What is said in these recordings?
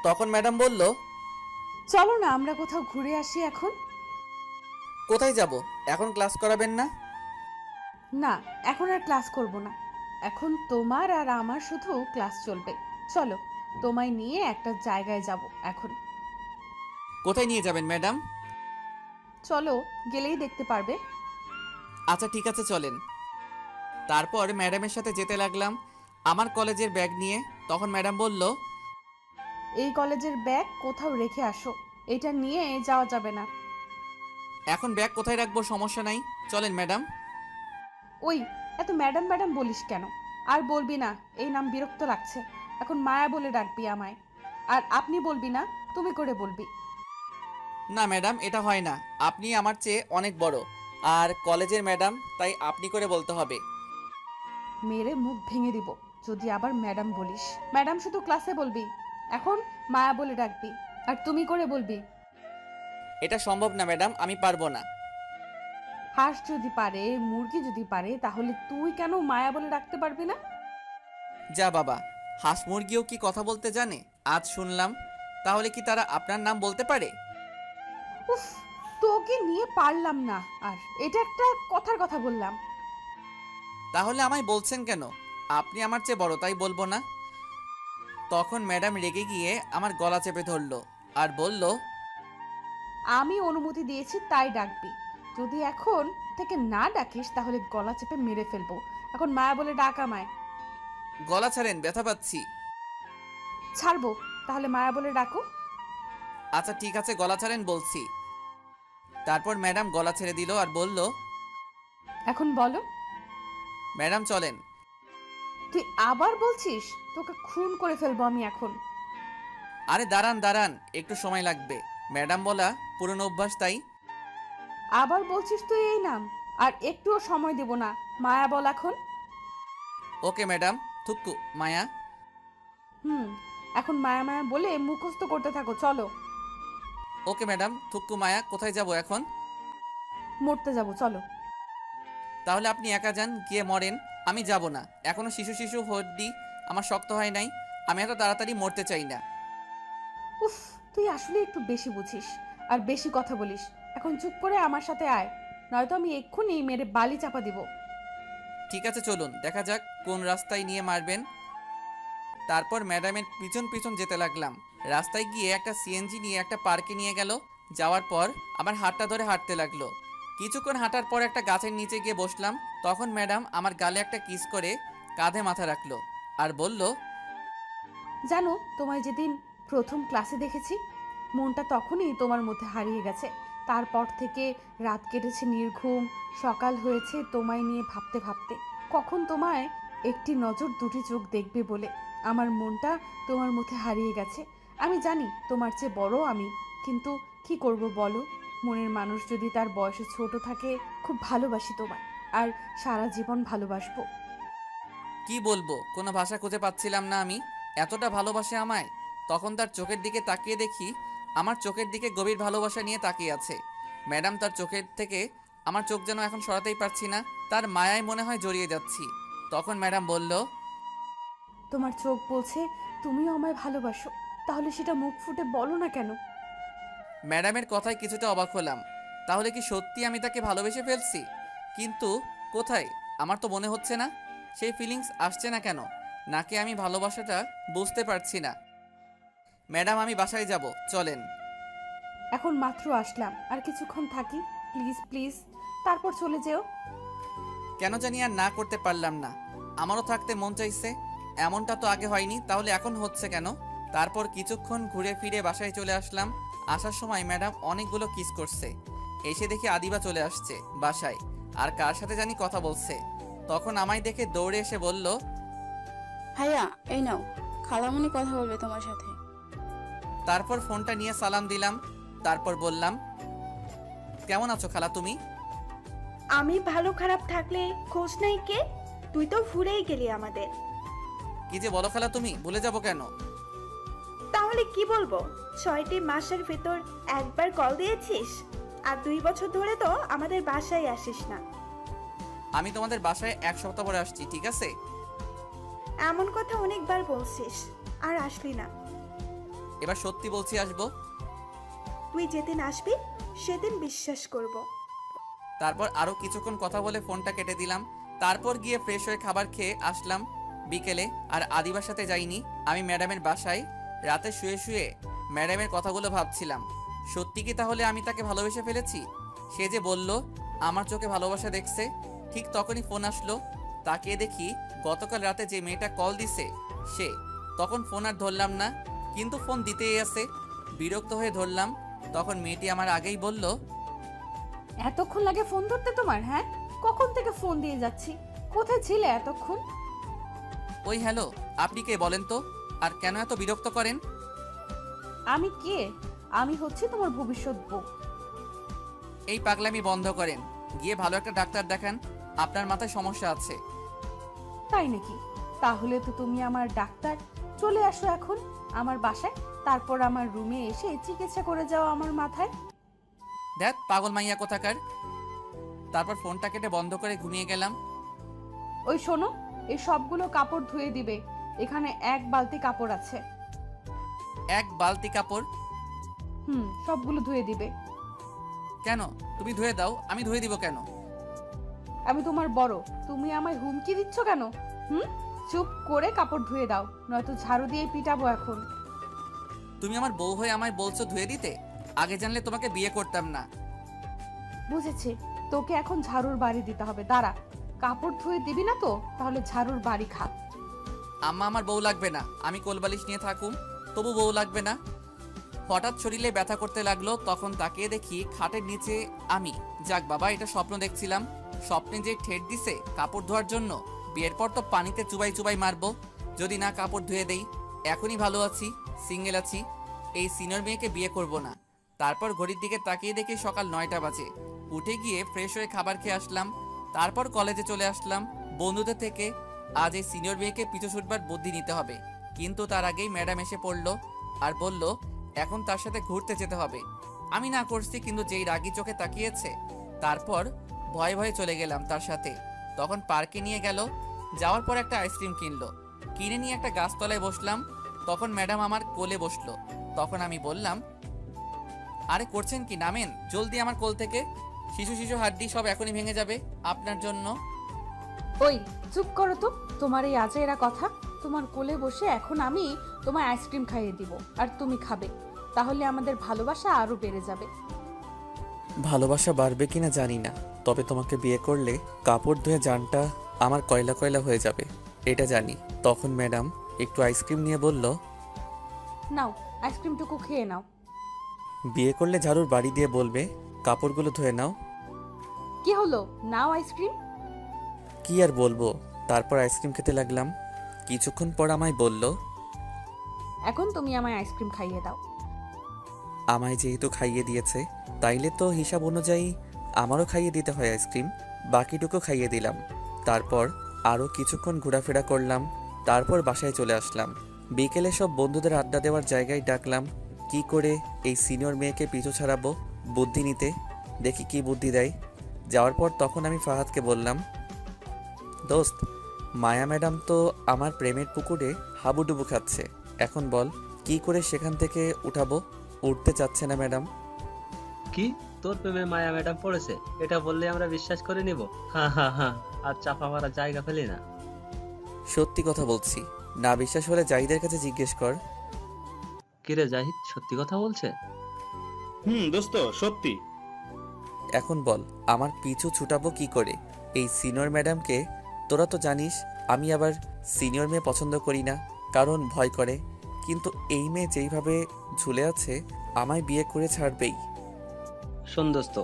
তখন ম্যাডাম বলল, চলো না আমরা কোথাও ঘুরে আসি এখন। কোথায় যাব? এখন ক্লাস করাবেন না? না, এখন আর ক্লাস করব না। এখন তোমার আর আমার শুধু ক্লাস চলবে। চলো, তোমায় নিয়ে একটা জায়গায় যাব এখন। কোথায় নিয়ে যাবেন ম্যাডাম? চলো, গেলেই দেখতে পারবে। আচ্ছা ঠিক আছে, চলেন। তারপর ম্যাডামের সাথে যেতে লাগলাম আমার কলেজের ব্যাগ নিয়ে। তখন ম্যাডাম বলল, এই কলেজের ব্যাগ কোথাও রেখে আসো, এটা নিয়ে যাওয়া যাবে না। এখন ব্যাগ কোথায় রাখবো সমস্যা নাই, চলেন ম্যাডাম। ওই, এত ম্যাডাম ম্যাডাম বলিস কেন? আর বলবি না, এই নাম বিরক্ত লাগছে। এখন মায়া বলে ডাকবি আমায়। আর আপনি বলবি না, তুমি করে বলবি। না ম্যাডাম, এটা হয় না। আপনি আমার চেয়ে অনেক বড় আর কলেজের ম্যাডাম, তাই আপনি করে বলতে হবে। মেরে মুখ ভেঙে দিব যদি আবার ম্যাডাম বলিস। ম্যাডাম শুধু ক্লাসে বলবি। এখন মায়া বলে ডাকবি, আর তুমি করে বলবি। এটা সম্ভব না ম্যাডাম, আমি পারবো না। হাঁস যদি পারে, মুরগি যদি পারে, তাহলে তুই কেন মায়া বলে ডাকতে পারবি না? যা বাবা, হাঁস মুরগিও কি কথা বলতে জানে? আজ শুনলাম। তাহলে কি তারা আপনার নাম বলতে পারে? উফ, তোকে নিয়ে পারলাম না। আর এটা একটা কথার কথা বললাম। তাহলে আমায় বলছেন কেন? আপনি আমার চেয়ে বড়, তাই বলবো না? তখন ম্যাডাম রেগে গিয়ে আমার গলা চেপে ধরলো আর বলল, আমি অনুমতি দিয়েছি তাই ডাকবি। যদি এখন থেকে না ডাকিস তাহলে গলা চেপে মেরে ফেলবো। এখন মায়া বলে ডাক আমায়। গলা ছাড়েন, ব্যথা পাচ্ছি। ছাড়বো, তাহলে মায়া বলে ডাকো। আচ্ছা ঠিক আছে, গলা ছাড়েন বলছি। তারপর ম্যাডাম গলা ছেড়ে দিল আর বলল, এখন বলো। ম্যাডাম চলেন। তুই আবার বলছিস? তোকে খুন করে ফেলবো আমি এখন। আরে দাঁড়ান দাঁড়ান, একটু সময় লাগবে। ম্যাডাম বলা পুরনো অভ্যাস, তাই। আবার বলছিস তুই এই নাম? আর একটুও সময় দেব না। মায়া বল এখন। ওকে ম্যাডাম, থুক্কু মায়া। হুম, এখন মায়া মায়া বলে মুখস্থ করতে থাকো, চলো। ওকে ম্যাডাম, থুক্কু মায়া। কোথায় যাব এখন? মরতে যাব, চলো। তাহলে আপনি একা যান, গিয়ে মরেন। আমি যাব না। এখনো শিশু শিশু হড্ডি আমার শক্ত হয় নাই। আমি এত তাড়াতাড়ি মরতে চাই না। উফ, তুই আসলে একটু বেশি বুঝিস আর বেশি কথা বলিস। এখন চুপ করে আমার সাথে আয়, নয়তো আমি এক্ষুনি মেরে বালি চাপা দিব। ঠিক আছে চলুন, দেখা যাক কোন রাস্তায় নিয়ে মারবেন। তারপর ম্যাডামের পিছন পিছন যেতে লাগলাম। রাস্তায় গিয়ে একটা সিএনজি নিয়ে একটা পার্কে নিয়ে গেল। যাওয়ার পর আমার হাতটা ধরে হাঁটতে লাগলো। কিছুক্ষণ হাঁটার পর একটা গাছের নিচে গিয়ে বসলাম। তখন ম্যাডাম আমার গালে একটা কিস করে কাঁধে মাথা রাখলো আর বলল, জানো, তোমায় যেদিন প্রথম ক্লাসে দেখেছি, মনটা তখনই তোমার মধ্যে হারিয়ে গেছে। তারপর থেকে রাত কেটেছে নির্ঘুম, সকাল হয়েছে তোমায় নিয়ে ভাবতে ভাবতে। কখন তোমায় একটি নজর দুটি চোখ দেখবে বলে আমার মনটা তোমার মধ্যে হারিয়ে গেছে। আমি জানি তোমার চেয়ে বড় আমি, কিন্তু কি করব বলো? মনের মানুষ যদি তার বয়সে ছোট থাকে, খুব ভালোবাসি তোমায়, আর সারা জীবন ভালোবাসবো। কি বলবো, কোনো ভাষা খুঁজে পাচ্ছিলাম না আমি। এতটা ভালোবাসে আমায়। তখন তার চোখের দিকে তাকিয়ে দেখি আমার চোখের দিকে গভীর ভালোবাসা নিয়ে তাকিয়ে আছে। ম্যাডাম তার চোখের থেকে আমার চোখ যেন এখন সরাতেই পারছি না। তার মায়ায় মনে হয় জড়িয়ে যাচ্ছি। তখন ম্যাডাম বলল, তোমার চোখ বলছে তুমিও আমায় ভালোবাসো, তাহলে সেটা মুখ ফুটে বলো না কেন? ম্যাডামের কথায় কিছুটা অবাক হলাম। তাহলে কি সত্যি আমি তাকে ভালোবেসে ফেলছি? কিন্তু কোথায়? আমার তো মনে হচ্ছে না। সেই ফিলিংস আসছে না কেন? নাকি আমি ভালোবাসাটা বুঝতে পারছি না। ম্যাডাম আমি বাসায় যাব, চলেন। এখন মাত্র আসলাম, আর কিছুক্ষণ থাকি, প্লিজ প্লিজ, তারপর চলে যেও। কেন জানি আর না করতে পারলাম না। আমারও থাকতে মন চাইছে। এমনটা তো আগে হয়নি, তাহলে এখন হচ্ছে কেন? তারপর কিছুক্ষণ ঘুরে ফিরে বাসায় চলে আসলাম। আসার সময় ম্যাডাম অনেকগুলো কিস করছে। এসে দেখি আদিবা চলে আসছে বাসায়, আর কার সাথে জানি কথা বলছে। তখন আমায় দেখে দৌড়ে এসে বলল, ভাইয়া, এই নাও, খালামণি কথা বলবে তোমার সাথে। তারপর ফোনটা নিয়ে সালাম দিলাম। তারপর বললাম, কেমন আছো খালা তুমি? আমি ভালো খারাপ থাকলে খোঁজ নাই কে? তুই তো ভুলেই গেলি আমাদের। কি যে বলো খালা তুমি, ভুলে যাব কেন? তাহলে কি বলবো? 6টি মাসের ভেতর একবার কল দিয়েছিস, আর 2 বছর ধরে তো আমাদের বাসায় আসিস না। আমি তোমাদের বাসায় 1 সপ্তাহ পরে আসছি, ঠিক আছে? এমন কথা অনেকবার বলছিস, আর আসলি না। এবার সত্যি বলছি আসবো। তুই যেদিন আসবি সেদিন বিশ্বাস করব। তারপর আরও কিছুক্ষণ কথা বলে ফোনটা কেটে দিলাম। তারপর গিয়ে ফ্রেশ হয়ে খাবার খেয়ে আসলাম বিকেলে। আর আদিবার সাথে যাইনি, আমি ম্যাডামের বাসায় রাতে শুয়ে শুয়ে ম্যাডামের কথাগুলো ভাবছিলাম। সত্যি কি তাহলে আমি তাকে ভালোবেসে ফেলেছি? সে যে বলল আমার চোখে ভালোবাসা দেখছে। ঠিক তখনই ফোন আসলো। তাকিয়ে দেখি গতকাল রাতে যে মেয়েটা কল দিছে সে। তখন ফোন আর ধরলাম না, কিন্তু ফোন দিতেই আছে। বিরক্ত হয়ে ধরলাম। তখন মেয়েটি আমার আগেই বলল, এতক্ষণ লাগে ফোন ধরতে তোমার? হ্যাঁ, কখন থেকে ফোন দিয়ে যাচ্ছি, কোথায় ছিলে এতক্ষণ? ওই হ্যালো, আপনি কে বলেন তো? আর কেন এত বিরক্ত করেন? আমি কে? আমি হচ্ছি তোমার ভবিষ্যৎ বউ। এই পাগলামি বন্ধ করেন, গিয়ে ভালো একটা ডাক্তার দেখান। আপনার মাথায় সমস্যা আছে। তাই নাকি? তাহলে তো তুমি আমার ডাক্তার। চলে আসো এখন আমার বাসায়, তারপর আমার রুমে এসে চিকিৎসা করে যাও আমার মাথায়। দেখ পাগল মাইয়া কোথাকার। তারপর ফোনটা কেটে বন্ধ করে ঘুমিয়ে গেলাম। ওই শোনো, এই সবগুলো কাপড় ধুয়ে দিবে। এখানে এক বালতি কাপড় আছে। এক বালতি কাপড়? সবগুলো ধুয়ে দিবে। কেন? তুমি ধুয়ে দাও, আমি ধুয়ে দিব কেন? আমি তোমার বড়, তুমি আমায় হুমকি দিচ্ছ কেন? চুপ করে কাপড় ধুয়ে দাও, নয়তো ঝাড়ু দিয়ে পিটাবো এখন। তুমি আমার বউ হয়ে আমায় বলছো ধুয়ে দিতে? আগে জানলে তোমাকে বিয়ে করতাম না। বুঝেছি, তোকে এখন ঝাড়ুর বাড়ি দিতে হবে। দাঁড়া, কাপড় ধুয়ে দিবি না তো তাহলে ঝাড়ুর বাড়ি খা। আম্মা আমার বউ লাগবে না, আমি কোলবালিশ নিয়ে থাকুম, তবু বউ লাগবে না। হঠাৎ শরীরে ব্যথা করতে লাগলো, তখন তাকিয়ে দেখি খাটের নিচে আমি। যাক বাবা, এটা স্বপ্ন দেখছিলাম। স্বপ্নে যে ঠেট দিছে কাপড় ধোয়ার জন্য, বিয়ের পর তো পানিতে চুবাই চুবাই মারবো যদি না কাপড় ধুয়ে দেই। এখনই ভালো আছি, সিঙ্গেল আছি, এই সিনিয়র মেয়েকে বিয়ে করব না। তারপর ঘড়ির দিকে তাকিয়ে দেখি সকাল 9টা বাজে। উঠে গিয়ে ফ্রেশ হয়ে খাবার খেয়ে আসলাম। তারপর কলেজে চলে আসলাম বন্ধুদের থেকে। আজ এই সিনিয়র মেয়েকে পিছু ছুটবার বুদ্ধি নিতে হবে। কিন্তু তার আগেই ম্যাডাম এসে পড়লো আর বলল এখন তার সাথে ঘুরতে যেতে হবে। আমি না করছি, কিন্তু যেই রাগী চোখে তাকিয়েছে, তারপর ভয়ে ভয়ে চলে গেলাম তার সাথে। তখন পার্কে নিয়ে গেল, যাওয়ার পর একটা আইসক্রিম কিনলো, কিনে নিয়ে একটা গাছতলায় বসলাম। তখন ম্যাডাম আমার কোলে বসলো। তখন আমি বললাম, আরে করছেন কি, নামেন জলদি আমার কোল থেকে। শিশু শিশু হাড্ডি সব এখনই ভেঙে যাবে আপনার জন্য। ওই চুপ করো তো, তোমার এই আজেরা কথা। তোমার কোলে বসে এখন আমি তোমায় আইসক্রিম খাইয়ে দিব আর তুমি খাবে, তাহলে আমাদের ভালোবাসা আরো বেড়ে যাবে। ভালোবাসা বাড়বে কিনা জানি না, তবে তোমাকে বিয়ে করলে কাপড় ধুয়ে জানটা আমার কয়লা কয়লা হয়ে যাবে, এটা জানি। তখন ম্যাডাম একটু আইসক্রিম নিয়ে বলল, নাও আইসক্রিমটুকু খেয়ে নাও। বিয়ে করলে ঝাড়ুর বাড়ি দিয়ে বলবে কাপড়গুলো ধুয়ে নাও। কি হলো, নাও আইসক্রিম। কি আর বলবো। তারপর আইসক্রিম খেতে লাগলাম। কিছুক্ষণ পর আমায় বলল, এখন তুমি আমায় আইসক্রিম খাইয়ে দাও। আমায় যেহেতু খাইয়ে দিয়েছে, তাইলে তো হিসাব অনুযায়ী আমারও খাইয়ে দিতে হয় আইসক্রিম। বাকিটুকু খাইয়ে দিলাম। তারপর আরও কিছুক্ষণ ঘোরাফেরা করলাম। তারপর বাসায় চলে আসলাম। বিকেলে সব বন্ধুদের আড্ডা দেওয়ার জায়গায় ডাকলাম, কি করে এই সিনিয়র মেয়েকে পিছু ছাড়াবো বুদ্ধি নিতে, দেখি কি বুদ্ধি দেয়। যাওয়ার পর তখন আমি ফাহাদকে বললাম, দোস্ত, মায়া ম্যাডাম তো আমার প্রেমের পুকুরে হাবুডুবু খাচ্ছে। এখন বল কি করে সেখান থেকে উঠাবো? উঠতে চাচ্ছে না ম্যাডাম। কি, তোর প্রেমে মায়া ম্যাডাম পড়েছে? এটা বললে আমরা বিশ্বাস করে নিব? হ্যাঁ হ্যাঁ হ্যাঁ, আর চাপা মারার জায়গা পেলি না। সত্যি কথা বলছি, না বিশ্বাস হলে জাহিদের কাছে জিজ্ঞেস কর। কিরে জাহিদ, সত্যি কথা বলছে? দোস্ত সত্যি। এখন বল আমার পিছু ছুটাবো কি করে এই সিনিয়র ম্যাডামকে? তোরা তো জানিস আমি আবার সিনিয়র মেয়ে পছন্দ করি না, কারণ ভয় করে। কিন্তু এই মেয়ে যেইভাবে ঝুলে আছে, আমায় বিয়ে করে ছাড়বেই। শোন দোস্ত,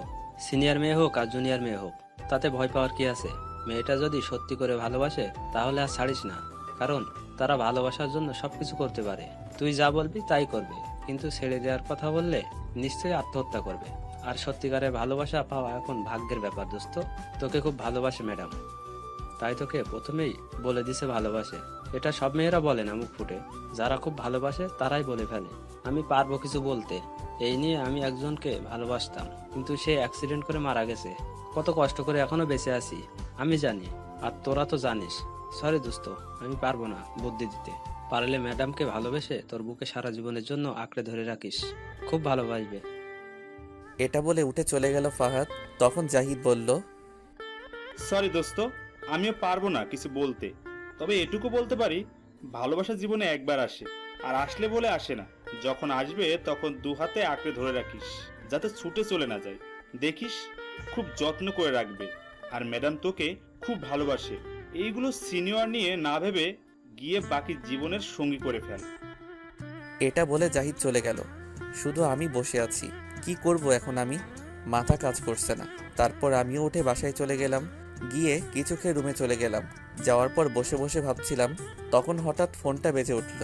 সিনিয়র মেয়ে হোক আর জুনিয়র মেয়ে হোক, তাতে ভয় পাওয়ার কি আছে? মেয়েটা যদি সত্যি করে ভালোবাসে তাহলে আর ছাড়িস না, কারণ তারা ভালোবাসার জন্য সবকিছু করতে পারে। তুই যা বলবি তাই করবে, কিন্তু ছেড়ে দেওয়ার কথা বললে নিশ্চয়ই আত্মহত্যা করবে। আর সত্যিকারের ভালোবাসা পাওয়া এখন ভাগ্যের ব্যাপার দোস্ত। তোকে খুব ভালোবাসে ম্যাডাম, তাই তোকে প্রথমেই বলে দিছে ভালোবাসে। এটা সব মেয়েরা বলে না মুখ ফুটে, যারা খুব ভালোবাসে তারাই বলে ফেলে। আমি পারবো কিছু বলতে, এই নিয়ে আমি একজনকে ভালোবাসতাম, কিন্তু সে অ্যাক্সিডেন্ট করে মারা গেছে। কত কষ্ট করে এখনো বেঁচে আছি আমি জানি, আর তোরা তো জানিস। সরি দোস্ত, আমি পারবো না বুদ্ধি দিতে। পারলে ম্যাডামকে ভালোবেসে তোর বুকে সারা জীবনের জন্য আঁকড়ে ধরে রাখিস, খুব ভালোবাসবে। এটা বলে উঠে চলে গেল ফাহাদ। তখন জাহিদ বলল, সরি দোস্ত, আমিও পারবো না কিছু বলতে, তবে এটুকু বলতে পারি, ভালোবাসা জীবনে একবার আসে, আর আসলে বলে আসে না। যখন আসবে তখন দু হাতে আঁকড়ে ধরে রাখিস, যাতে ছুটে চলে না যায়। দেখিস, খুব যত্ন করে রাখবে। আর ম্যাডাম তোকে খুব ভালোবাসে, এইগুলো সিনিয়র নিয়ে না ভেবে গিয়ে বাকি জীবনের সঙ্গী করে ফেল। এটা বলে জাহিদ চলে গেল। শুধু আমি বসে আছি, কি করব এখন আমি, মাথা কাজ করছে না। তারপর আমিও উঠে বাসায় চলে গেলাম। গিয়ে কিছু খেয়ে রুমে চলে গেলাম। যাওয়ার পর বসে বসে ভাবছিলাম, তখন হঠাৎ ফোনটা বেজে উঠল।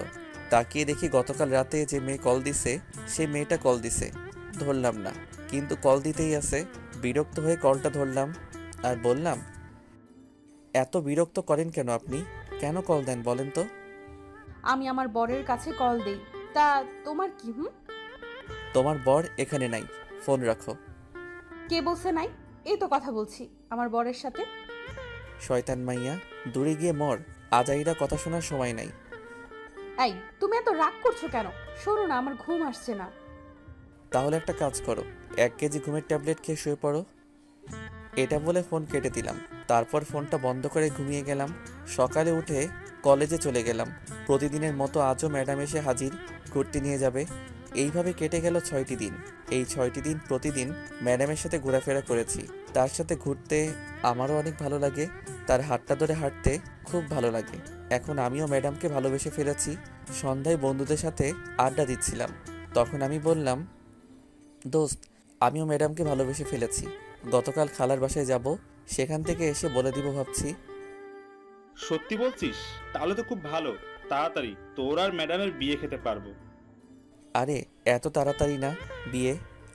তাকিয়ে দেখি গতকাল রাতে যে মেয়ে কল দিছে, সেই মেয়েটা কল দিছে। ধরলাম না, কিন্তু কল দিতেই আছে। বিরক্ত হয়ে কলটা ধরলাম আর বললাম, এত বিরক্ত করেন কেন আপনি? কেন কল দেন বলেন তো? আমি আমার বরের কাছে কল দেই, তা তোমার কি? তোমার বর এখানে নাই, ফোন রাখো। কে বলছে নাই? এই তো কথা বলছি আমার বরের সাথে। শয়তান মাইয়া, দূরে গিয়ে মর, আজাইরা কথা শোনার সময় নাই। এই, তুমি এত রাগ করছো কেন? শোনো না, আমার ঘুম আসছে না। তাহলে একটা কাজ করো, 1 কেজি ঘুমের ট্যাবলেট খেয়ে শুয়ে পড়ো। এটা বলে ফোন কেটে দিলাম। তারপর ফোনটা বন্ধ করে ঘুমিয়ে গেলাম। সকালে উঠে কলেজে চলে গেলাম। প্রতিদিনের মতো আজও ম্যাডাম এসে হাজির, ঘুরতে নিয়ে যাবে। এইভাবে কেটে গেল 6টি দিন। এই 6টি দিন প্রতিদিন ম্যাডামের সাথে ঘোরাফেরা করেছি। তার সাথে ঘুরতে আমারও অনেক ভালো লাগে, তার হাতটা ধরে হাঁটতে খুব ভালো লাগে। এখন আমিও ম্যাডামকে ভালোবেসে ফেলেছি। সন্ধ্যায় বন্ধুদের সাথে আড্ডা দিচ্ছিলাম, তখন আমি বললাম, দোস্ত, আমিও ম্যাডামকে ভালোবেসে ফেলেছি। গতকাল খালার বাসায় যাব, সেখান থেকে এসে বলে দিব ভাবছি। সত্যি বলছিস? তাহলে তো খুব ভালো, তাড়াতাড়ি তোর আর ম্যাডামের বিয়ে খেতে পারবো। আরে এত তাড়াতাড়ি না, বিয়ে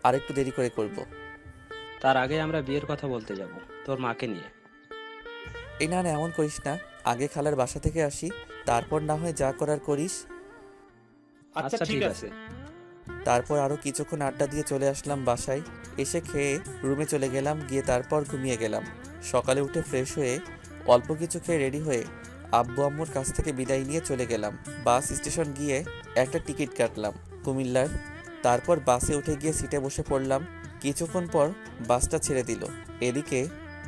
আরেকটু দেরি করে করব। তার আগে আমরা বিয়ের কথা বলতে যাব, তোর মাকে নিয়ে। এই না না, এমন করিস না, আগে খালার বাসা থেকে আসি, তারপর না হয় যা করার করিস। আচ্ছা ঠিক আছে। তারপর আরও কিছুক্ষণ আড্ডা দিয়ে চলে আসলাম বাসায়। এসে খেয়ে রুমে চলে গেলাম, গিয়ে তারপর ঘুমিয়ে গেলাম। সকালে উঠে ফ্রেশ হয়ে অল্প কিছু খেয়ে রেডি হয়ে আব্বু আম্মুর কাছ থেকে বিদায় নিয়ে চলে গেলাম। বাস স্টেশন গিয়ে একটা টিকিট কাটলাম কুমিল্লার। তারপর বাসে উঠে গিয়ে সিটে বসে পড়লাম। কিছুক্ষণ পর বাসটা ছেড়ে দিল। এদিকে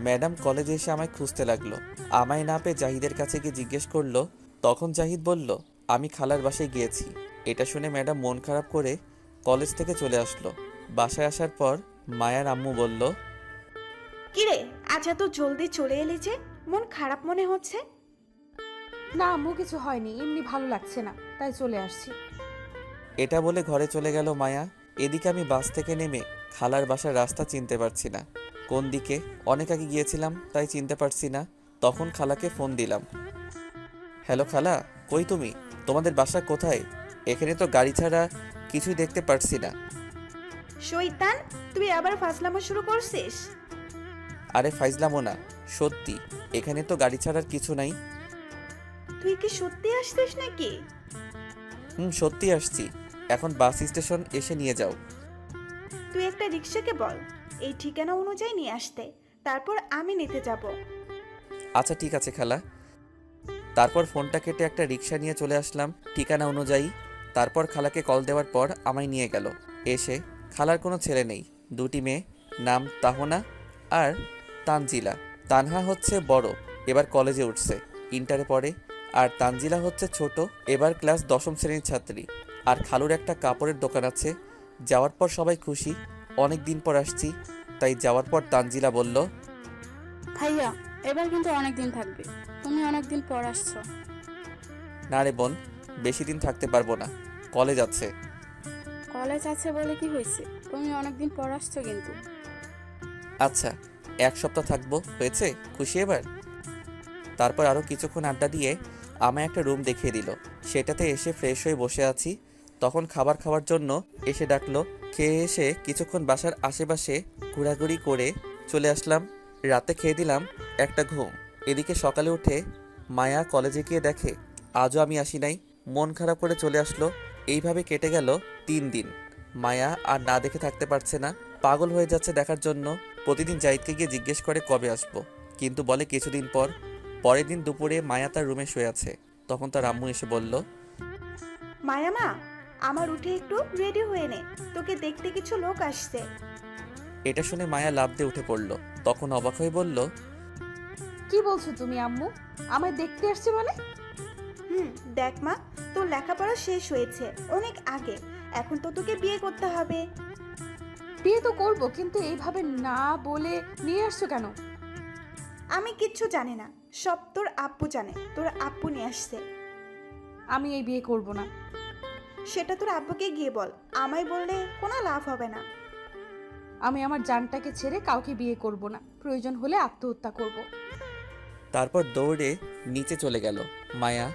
ম্যাডাম কলেজে এসে আমায় খুঁজতে লাগলো। আমায় না পেয়ে জাহিদের কাছে গিয়ে জিজ্ঞেস করলো। তখন জাহিদ বলল, আমি খালার বাসায় গিয়েছি। এটা শুনে ম্যাডাম মন খারাপ করে কলেজ থেকে চলে আসলো। বাসায় আসার পর মায়ার আম্মু বলল, কিরে, আজ এত জলদি চলে এলি যে? মন খারাপ মনে হচ্ছে। না আম্মু, কিছু হয়নি, এমনি ভালো লাগছে না, তাই চলে আসছি। এটা বলে ঘরে চলে গেল মায়া। এদিকে আমি বাস থেকে নেমে খালার বাসার রাস্তা চিনতে পারছি না, কোন দিকে। অনেক আগে গিয়েছিলাম তাই চিনতে পারছি না। তখন খালাকে ফোন দিলাম। হ্যালো খালা, কই তুমি? তোমাদের বাসা কোথায়? এখানে তো গাড়ি ছাড়া কিছুই দেখতে পারছি না। শয়তান, তুই আবার ফাজলামো শুরু করছিস? আরে ফাইজলামো না, সত্যি, এখানে তো গাড়ি ছাড়ার কিছু নাই। তুই কি সত্যি আসছিস নাকি? সত্যি আসছি। এখন বাস স্টেশন এসে নিয়ে যাও। তুই একটা রিক্সাকে বল এই ঠিকানা অনুযায়ী নিয়ে আসতে, তারপর আমি নিতে যাব। আচ্ছা ঠিক আছে খালা। তারপর ফোনটা কেটে একটা রিক্সা নিয়ে চলে আসলাম ঠিকানা অনুযায়ী। তারপর খালাকে কল দেওয়ার পর আমায় নিয়ে গেল। এসে খালার কোনো ছেলে নেই, 2টি মেয়ে, নাম তাহনা আর তানজিলা। তানহা হচ্ছে বড়, এবার কলেজে উঠছে, ইন্টারে পড়ে। আর তানজিলা হচ্ছে ছোট, এবার ক্লাস 10ম শ্রেণীর ছাত্রী। আর খালুর একটা কাপড়ের দোকান আছে। যাওয়ার পর সবাই খুশি, অনেক দিন পর আসছি। তাই যাওয়ার পর তানজিলা বলল, ভাইয়া, এবার কিন্তু অনেক দিন থাকবে, তুমি অনেক দিন পর আসছো। না রে বোন, বেশি দিন থাকতে পারবো না, কলেজ আছে। কলেজ আছে বলে কি হয়েছে, তুমি অনেক দিন পর আসছো কিন্তু। আচ্ছা, 1 সপ্তাহ থাকবো, হয়েছে? খুশি এবার? তারপর আরও কিছুক্ষণ আড্ডা দিয়ে আমায় একটা রুম দেখিয়ে দিল। সেটাতে এসে ফ্রেশ হয়ে বসে আছি। তখন খাবার খাওয়ার জন্য এসে ডাকলো। খেয়ে এসে কিছুক্ষণ বাসার আশেপাশে ঘোরাঘুরি করে চলে আসলাম। রাতে খেয়ে দিলাম একটা ঘুম। এদিকে সকালে উঠে মায়া কলেজে গিয়ে দেখে আজও আমি আসি নাই, মন খারাপ করে চলে আসলো। এইভাবে কেটে গেল 3 দিন। মায়া আর না দেখে থাকতে পারছে না, পাগল হয়ে যাচ্ছে দেখার জন্য। প্রতিদিন জাহিদকে গিয়ে জিজ্ঞেস করে কবে আসবো, কিন্তু বলে কিছুদিন পর। পরের দিন দুপুরে মায়া তার রুমে শুয়ে আছে। তখন তার আম্মু এসে বলল, মায়ামা, আমার উঠে একটু রেডি হয়ে নে, তোকে দেখতে কিছু লোক আসছে। এটা শুনে মায়া লাফ দিয়ে উঠে পড়ল। তখন অবাক হয়ে বলল, কি বলছো তুমি আম্মু? আমায় দেখতে আসছে মানে? দেখ মা, তোর লেখাপড়া শেষ হয়েছে অনেক আগে, এখন তো তোকে বিয়ে করতে হবে। বিয়ে তো করবো, কিন্তু এইভাবে না বলে নিয়ে আসছো কেন? আমি কিচ্ছু জানি না, সব তোর আব্বু জানে, তোর আব্বু নিয়ে আসছে। আমি এই বিয়ে করব না। সেটা তোর আব্বুকে গিয়ে বল, আমায় বললে কোনো লাভ হবে না। আমি আমার জানটাকে ছেড়ে কাউকে বিয়ে করব না, প্রয়োজন হলে আত্মহত্যা করব। তারপর দৌড়ে নিচে চলে গেল। মায়া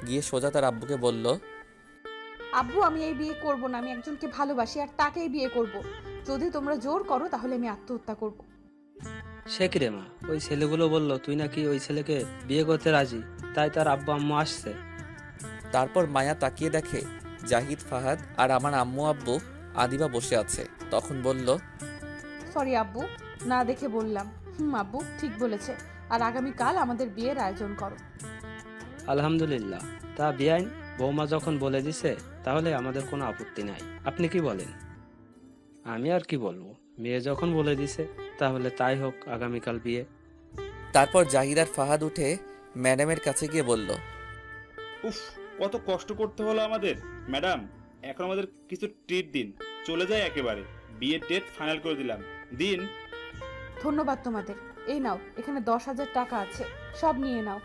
গিয়ে সোজা তার আব্বুকে বলল, আব্বু, আমি এই বিয়ে করব না, আমি একজনকে ভালোবাসি আর তাকেই বিয়ে করব। যদি তোমরা জোর করো তাহলে আমি আত্মহত্যা করব। সে কি রে মা, ওই ছেলেগুলো বললো তুই নাকি ওই ছেলেকে বিয়ে করতে রাজি, তাই তার আব্বু আম্মু আসছে। তারপর মায়া তাকিয়ে দেখে জাহিদ, ফাহাদ আর আমার আম্মু আব্বু আদিবা বসে আছে। তখন বলল, সরি আব্বু, না দেখে বললাম। আব্বু ঠিক বলেছে, আর আগামীকাল আমাদের বিয়ের আয়োজন করো। আলহামদুলিল্লাহ। তা বিয়াইন, বৌমা যখন বলে দিছে তাহলে আমাদের কোনো আপত্তি নাই। আপনি কি বলেন? আমি আর কি বলবো, মেয়ে যখন বলে দিছে তাহলে তাই হোক, আগামীকাল বিয়ে। তারপর জাহিদ আর ফাহাদ উঠে ম্যাডামের কাছে গিয়ে বলল, উফ, কত কষ্ট করতে হলো আমাদের। ম্যাডাম, এখন আমাদের কিছু ট্রিট দিন, চলে যায় একেবারে। বিয়ের ডেট ফাইনাল করে দিলাম, দিন। ধন্যবাদ তোমাদের। এই নাও, এখানে 10,000 টাকা আছে, সব নিয়ে নাও।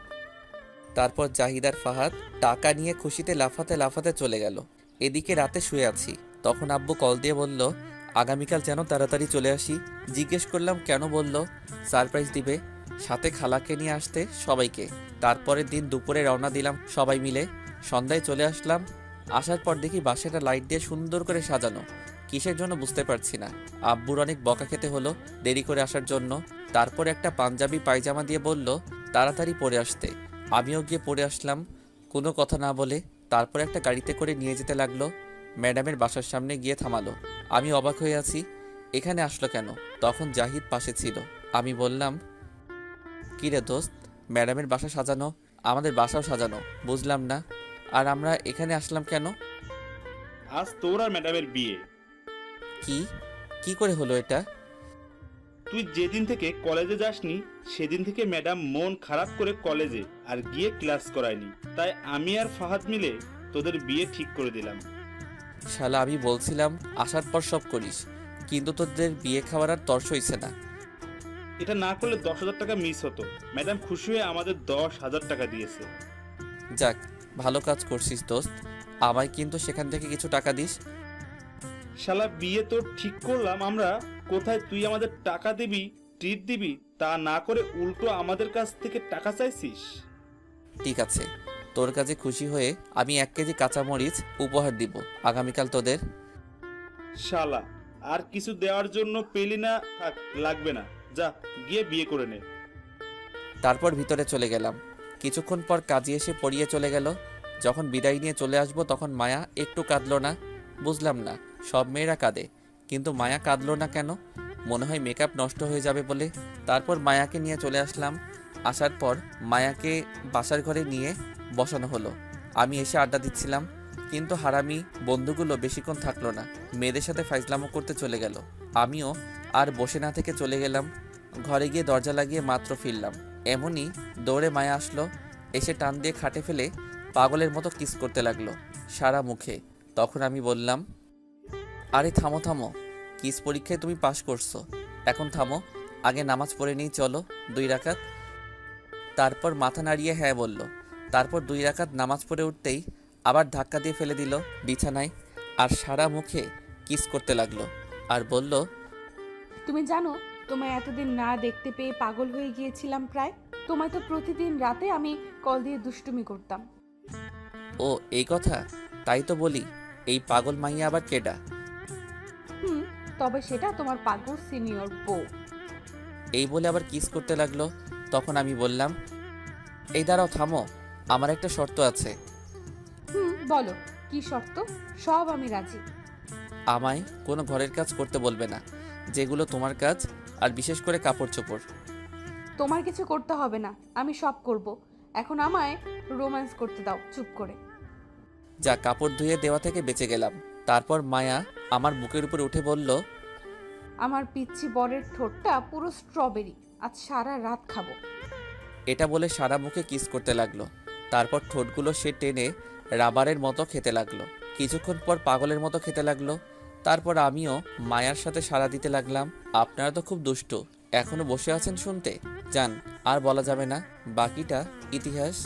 তারপর জাহিদ আর ফাহাদ টাকা নিয়ে খুশিতে লাফাতে লাফাতে চলে গেল। এদিকে রাতে শুয়ে আছি, তখন আব্বু কল দিয়ে বলল, আগামীকাল যেন তাড়াতাড়ি চলে আসি। জিজ্ঞেস করলাম কেন? বলল সারপ্রাইজ দিবে, সাথে খালাকে নিয়ে আসতে সবাইকে। তারপরের দিন দুপুরে রওনা দিলাম সবাই মিলে। সন্ধ্যায় চলে আসলাম। আসার পর দেখি বাসাটা লাইট দিয়ে সুন্দর করে সাজানো। কিসের জন্য বুঝতে পারছি না। আব্বুর অনেক বকা খেতে হলো দেরি করে আসার জন্য। তারপর একটা পাঞ্জাবি পায়জামা দিয়ে বলল তাড়াতাড়ি পরে আসতে। আমিও গিয়ে পরে আসলাম কোনো কথা না বলে। তারপর একটা গাড়িতে করে নিয়ে যেতে লাগলো। ম্যাডামের বাসার সামনে গিয়ে থামালো। আমি অবাক হয়ে আছি, এখানে আসলো কেন? তখন জাহিদ পাশে ছিল। আমি বললাম, কী রে দোস্ত, ম্যাডামের বাসা সাজানো, আমাদের বাসাও সাজানো, বুঝলাম না। আর আমরা এখানে আসলাম কেন? আজ তোর আর ম্যাডামের বিয়ে। কি কি করে হলো এটা? তুই যেদিন থেকে কলেজে যাসনি সেদিন থেকে ম্যাডাম মন খারাপ করে কলেজে আর গিয়ে ক্লাস করায়নি, তাই আমি আর ফাহাদ মিলে তোদের বিয়ে ঠিক করে দিলাম। শালা, আমি বলছিলাম আসার পর সব করিস, কিন্তু তোদের বিয়ে খাওয়ার আর তর্স হইছে না। এটা না করলে 10,000 টাকা মিস হতো। ম্যাডাম খুশি হয়ে আমাদের 10,000 টাকা দিয়েছে। যাক, ভালো কাজ করছিস দোস্ত, আমায় কিন্তু সেখান থেকে কিছু টাকা দিস। শালা, বিয়ে তোর ঠিক করলাম আমরা, কোথায় তুই আমাদের টাকা দিবি, ট্রিট দিবি, তা না করে উল্টো আমাদের কাছ থেকে টাকা চাইছিস। ঠিক আছে, তোর কাছে খুশি হয়ে আমি 1 কেজি কাঁচামরিচ উপহার দিব আগামীকাল তোদের। শালা, আর কিছু দেওয়ার জন্য পেলি না, থাক, লাগবে না, যা গিয়ে বিয়ে করে নে। তারপর ভিতরে চলে গেলাম। কিছুক্ষণ পর কাজী এসে পড়িয়ে চলে গেল। যখন বিদায় নিয়ে চলে আসবো তখন মায়া একটু কাঁদলো না। বুঝলাম না, সব মেয়েরা কাঁদে, কিন্তু মায়া কাঁদলো না কেন? মনে হয় মেকআপ নষ্ট হয়ে যাবে বলে। তারপর মায়াকে নিয়ে চলে আসলাম। আসার পর মায়াকে বাসার ঘরে নিয়ে বসানো হলো। আমি এসে আড্ডা দিচ্ছিলাম, কিন্তু হারামি বন্ধুগুলো বেশিক্ষণ থাকলো না, মেয়েদের সাথে ফাইজলামো করতে চলে গেল। আমিও আর বসে না থেকে চলে গেলাম। ঘরে গিয়ে দরজা লাগিয়ে মাত্র ফিরলাম, এমনই দৌড়ে মায়া আসলো। এসে টান দিয়ে খাটে ফেলে পাগলের মতো কিস করতে লাগলো সারা মুখে। তখন আমি বললাম, আরে থামো থামো, কিস পরীক্ষায় তুমি পাশ করছো, এখন থামো, আগে নামাজ পড়ে নিই চলো 2 রাকাত। তারপর মাথা নাড়িয়ে হ্যাঁ বলল। তারপর 2 রাকাত নামাজ পড়ে উঠতেই আবার ধাক্কা দিয়ে ফেলে দিল বিছানায়, আর সারা মুখে কিস করতে লাগলো আর বলল, তুমি জানো, তোমায় এতদিন না দেখতে পেয়ে পাগল হয়ে গিয়েছিলাম প্রায়। তোমায় তো প্রতিদিন রাতে আমি কল দিয়ে দুষ্টুমি করতাম। ও এই কথা, তাই তো বলি এই পাগল মাইয়া আবার কেডা? তবে সেটা তোমার পাগল সিনিয়র বউ। এই বলে আবার কিস করতে লাগলো। তখন আমি বললাম, এই দাঁড়াও থামো, আমার একটা শর্ত আছে। বলো, কি শর্ত? সব আমি রাজি। আমায় কোনো ঘরের কাজ করতে বলবে না, যেগুলো তোমার কাজ, আর বিশেষ করে কাপড় চোপড়। তোমার কিছু করতে হবে না, আমি সব করব। এখন আমায় রোম্যান্স করতে দাও চুপ করে। যা কাপড় ধুয়ে দেওয়া থেকে বেঁচে গেলাম। তারপর মায়া আমার বুকের উপর উঠে বলল, আমার পিচ্ছি বরের ঠোঁটটা পুরো স্ট্রবেরি, আজ সারা রাত খাবো। এটা বলে সারা মুখে কিস করতে লাগলো। তারপর ঠোঁটগুলো সে টেনে রাবারের মতো খেতে লাগলো। কিছুক্ষণ পর পাগলের মতো খেতে লাগলো। তারপর আমিও মায়ার সাথে সাড়া দিতে লাগলাম। আপনারা তো খুব দুষ্টু, এখনো বসে আছেন শুনতে? যান, আর বলা যাবে না, বাকিটা ইতিহাস।